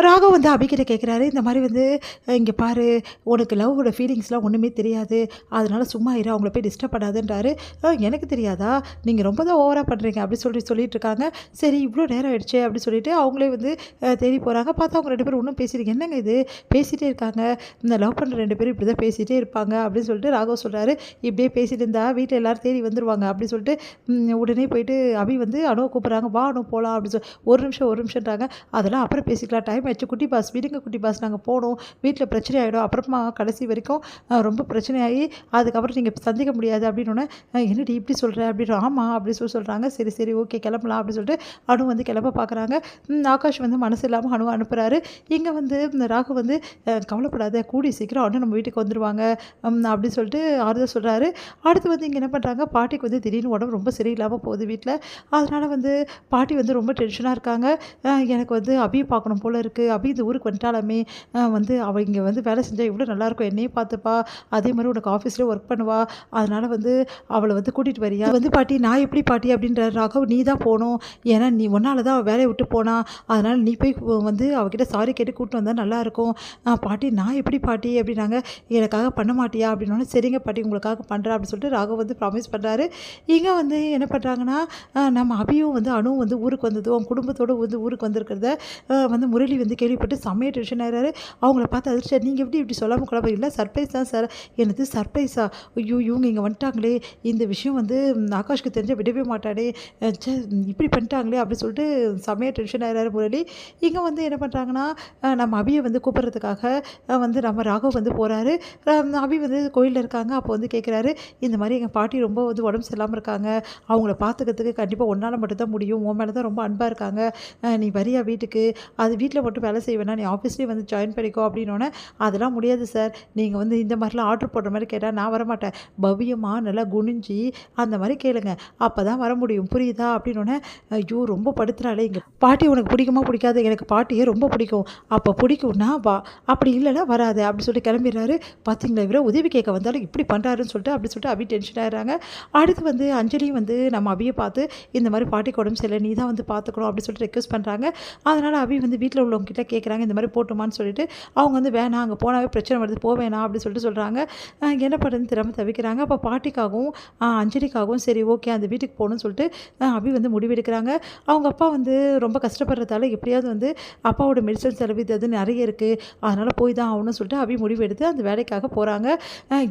ராகவ் வந்து அபிகிட்ட கேட்குறாரு, இந்த மாதிரி வந்து இங்கே பாரு, உனக்கு லவ்வோட ஃபீலிங்ஸ்லாம் ஒன்றுமே தெரியாது, அதனால சும்மா இரு, அவங்கள போய் டிஸ்டர்ப் பண்ணாதுன்றாரு. எனக்கு தெரியாதா, நீங்கள் ரொம்ப தான் ஓவராக பண்ணுறீங்க அப்படி சொல்லிட்டு இருக்காங்க. சரி இவ்வளோ நேரம் ஆயிடுச்சு அப்படி சொல்லிட்டு அவங்களே வந்து தேடி போகிறாங்க. பார்த்தா அவங்க 2 பேரும் ஒன்றும் பேசிட்டு என்னங்க இது பேசிகிட்டே இருக்காங்க, இந்த லவ் பண்ணுற 2 பேரும் இப்படி தான் பேசிகிட்டே இருப்பாங்க அப்படின்னு சொல்லிட்டு ராகவ் சொல்கிறாரு. இப்படியே பேசிட்டு இருந்தா வீட்டில் எல்லோரும் தேடி வந்துடுவாங்க அப்படின்னு சொல்லிட்டு உடனே போயிட்டு அபி வந்து அணுவை கூப்பிட்றாங்க, வா அணு போகலாம் அப்படின்னு சொல்லி. ஒரு நிமிஷம்ன்றாங்க, அதெல்லாம் அப்புறம் பேசிக்கலாம், டைம் ஆச்சு, குட்டி பாஸ் விடுங்க குட்டி பாஸ், நாங்கள் போனோம், வீட்டில் பிரச்சனை ஆகிடும், அப்புறமா கடைசி வரைக்கும் ரொம்ப பிரச்சனையாகி அதுக்கப்புறம் நீங்கள் சந்திக்க முடியாது அப்படின்னோடனே, என்னடி இப்படி சொல்கிற அப்படின்னு. ஆமாம் அப்படி சொல்கிறாங்க. சரி ஓகே கிளம்பலாம் அப்படின்னு சொல்லிட்டு அணு வந்து கிளம்ப பார்க்குறாங்க. ஆகாஷ் வந்து மனசு இல்லாமல் அணுவை அனுப்புகிறாரு. இங்கே வந்து ராகு வந்து கவலைப்படாத, கூடி சீக்கிரம் அண்ணன் நம்ம வீட்டுக்கு வந்துடுவாங்க அப்படின்னு சொல்லிட்டு ஆறுதல் சொல்கிறாரு. அடுத்து வந்து இங்கே என்ன பண்ணுறாங்க, பாட்டிக்கு வந்து திடீர்னு உடம்பு ரொம்ப சரியில்லாமல் போகுது வீட்டில். அதனால் வந்து பாட்டி வந்து ரொம்ப டென்ஷனாக இருக்காங்க. எனக்கு வந்து அபியை பார்க்கணும் போல் இருக்குது, அபி இந்த ஊருக்கு வந்துட்டாலுமே வந்து அவள் இங்கே வந்து வேலை செஞ்சால் எவ்வளோ நல்லாயிருக்கும், என்னையும் பார்த்துப்பா, அதே மாதிரி உனக்கு ஆஃபீஸ்லேயே ஒர்க் பண்ணுவா, அதனால் வந்து அவளை வந்து கூட்டிகிட்டு வரியா வந்து. பாட்டி நான் எப்படி பாட்டி அப்படின்ற ராகவ், நீ தான் போகணும், ஏன்னா நீ ஒன்றால் தான் அவள் வேலையை விட்டு போனா, அதனால் நீ போய் வந்து அவகிட்ட சாரி கேட்டு கூப்பிட்டு வந்தால் நல்லாயிருக்கும். பாட்டி நான் எப்படி பாட்டி அப்படின்னாங்க. எனக்காக பண்ண மாட்டியா அப்படின்னோடனே, சரிங்க பாட்டி உங்களுக்காக பண்ணுறேன் அப்படின்னு சொல்லிட்டு ராகவ் வந்து ப்ராமிஸ் பண்ணுறாரு. இங்கே வந்து என்ன பண்ணுறாங்கன்னா, நம்ம அபியும் வந்து அணுவும் வந்து ஊருக்கு வந்ததும் அவங்க குடும்பத்தோடு வந்து ஊருக்கு வந்திருக்கிறத வந்து முரளி வந்து கேள்விப்பட்டு செம்மையாக டென்ஷன் ஆகிறாரு. அவங்கள பார்த்து அதிர்ச்சி, நீங்கள் இப்படி சொல்லாமல் குழப்பம் இல்லை, சர்ப்ரைஸ் தான் சார். எனது சர்ப்ரைஸா, ஐயோ இவங்க இங்கே வந்துட்டாங்களே, இந்த விஷயம் வந்து ஆகாஷ்க்கு தெரிஞ்சால் விடவே மாட்டாடே, இப்படி பண்ணிட்டாங்களே அப்படின்னு சொல்லிட்டு செம்மையாக டென்ஷன் ஆகிறாரு முரளி. இங்கே வந்து என்ன பண்ணுறாங்கன்னா, நம்ம அபியை வந்து கூப்பிட்றதுக்காக வந்து நம்ம ராகவ் வந்து போகிறாரு. அபி வந்து கோயிலில் இருக்காங்க. அப்போ வந்து கேட்குறாரு, இந்த மாதிரி எங்கள் பாட்டி ரொம்ப வந்து உடம்பு சரியில்லாமல் இருக்காங்க, அவங்கள பார்த்துக்கிறதுக்கு கண்டிப்பாக ஒன்றால் மட்டும்தான் முடியும், உன் மேலே தான் ரொம்ப அன்பாக இருக்காங்க, நீ வரியா வீட்டுக்கு, அது வீட்டில் மட்டும் வேலை செய்வேனா, நீ ஆஃபீஸ்லேயே வந்து ஜாயின் பண்ணிக்கோ அப்படின்னோடனே, அதெல்லாம் முடியாது சார், நீங்கள் வந்து இந்த மாதிரிலாம் ஆர்டர் போடுற மாதிரி கேட்டால் நான் வரமாட்டேன், பவ்யமாக நல்லா குனிஞ்சி அந்த மாதிரி கேளுங்க, அப்போ தான் வர முடியும், புரியுதா அப்படின்னோடனே, ஐயோ ரொம்ப படுத்துகிறாளே, இங்கே பாட்டி உனக்கு பிடிக்குமா பிடிக்காது, எனக்கு பாட்டியே ரொம்ப பிடிக்கும், அப்போ பிடிக்கும்னா வா, அப்படி இல்லைன்னா வராது அப்படி சொல்லிட்டு கிளம்பிடுறாரு. பார்த்தீங்களா இவரை உதவி கேட்க வந்தாலும் இப்படி பண்ணுறாருன்னு சொல்லிட்டு அப்படி சொல்லிட்டு அபி டென்ஷன் ஆகிறாங்க. அடுத்து வந்து அஞ்சலியும் வந்து நம்ம அபியை பார்த்து, இந்த மாதிரி பாட்டிக்கு உடம்பு சரியில்லை, நீ தான் வந்து பார்த்துக்கணும் அப்படின்னு சொல்லிட்டு ரெக்வஸ்ட் பண்ணுறாங்க. அதனால் அபி வந்து வீட்டில் உள்ளவங்க கிட்ட கேட்குறாங்க, இந்த மாதிரி போட்டுமான்னு சொல்லிட்டு. அவங்க வந்து வேணாம், அங்கே போனாவே பிரச்சனை வருது, போவேணாம் அப்படின்னு சொல்லிட்டு சொல்கிறாங்க. என்ன பண்ணுறதுன்னு தெரியாமல் தவிக்கிறாங்க. அப்போ பாட்டிக்காகவும் அஞ்சலிக்காகவும் சரி ஓகே அந்த வீட்டுக்கு போகணும்னு சொல்லிட்டு அபி வந்து முடிவெடுக்கிறாங்க. அவங்க அப்பா வந்து ரொம்ப கஷ்டப்படுறதால எப்படியாவது வந்து அப்பாவோட மெடிசன் செலவு இது நிறைய இருக்குது, அதனால் போய் தான் ஆகணும்னு சொல்லிட்டு அபி முடிவெடுத்து அந்த வேலைக்காக போகிறாங்க.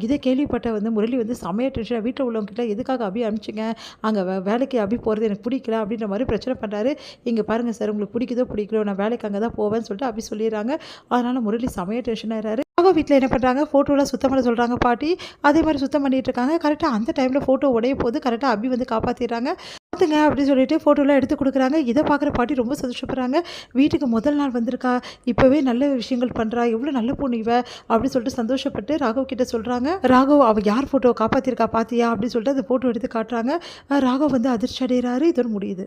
இதை கேள்விப்பட்ட வந்து முரளி வந்து செமையாக டென்ஷன், வீட்டில் உள்ளவங்ககிட்ட எதுக்காக அபி அனுப்பிச்சிங்க, அங்கே வேலைக்கு அபி போகிறது எனக்கு பிடிக்கல அப்படின்ற மாதிரி பிரச்சனை பண்ணுறாரு. இங்கே பாருங்கள் சார், உங்களுக்கு பிடிக்குதோ பிடிக்கலோ நான் வேலைக்கு அங்கே தான் போவேன்னு சொல்லிட்டு அபி சொல்லிடுறாங்க. அதனால் முரளி செமையாக டென்ஷன் ஆகிறாரு. அவங்க வீட்டில் என்ன பண்ணுறாங்க, ஃபோட்டோலாம் சுத்தம் பண்ண சொல்கிறாங்க பாட்டி. அதே மாதிரி சுத்தம் பண்ணிகிட்டு இருக்காங்க. கரெக்டாக அந்த டைமில் ஃபோட்டோ உடைய போது கரெக்டாக அபி வந்து காப்பாற்றிடுறாங்க. பார்த்துங்க அப்படின்னு சொல்லிட்டு ஃபோட்டோலாம் எடுத்து கொடுக்குறாங்க. இதை பார்க்குற பாட்டி ரொம்ப சந்தோஷப்படுறாங்க. வீட்டுக்கு முதல் நாள் வந்திருக்கா, இப்போவே நல்ல விஷயங்கள் பண்ணுறா, எவ்வளோ நல்ல பொண்ணு இவ அப்படின்னு சொல்லிட்டு சந்தோஷப்பட்டு ராகவ் கிட்ட சொல்கிறாங்க. ராகவ் அவள் யார் ஃபோட்டோ காப்பாற்றிருக்கா பார்த்தியா அப்படின்னு சொல்லிட்டு அந்த ஃபோட்டோ எடுத்து காட்டுறாங்க. ராகவ் வந்து அதிர்ச்சி அடைகிறாரு. இதோடு முடியுது.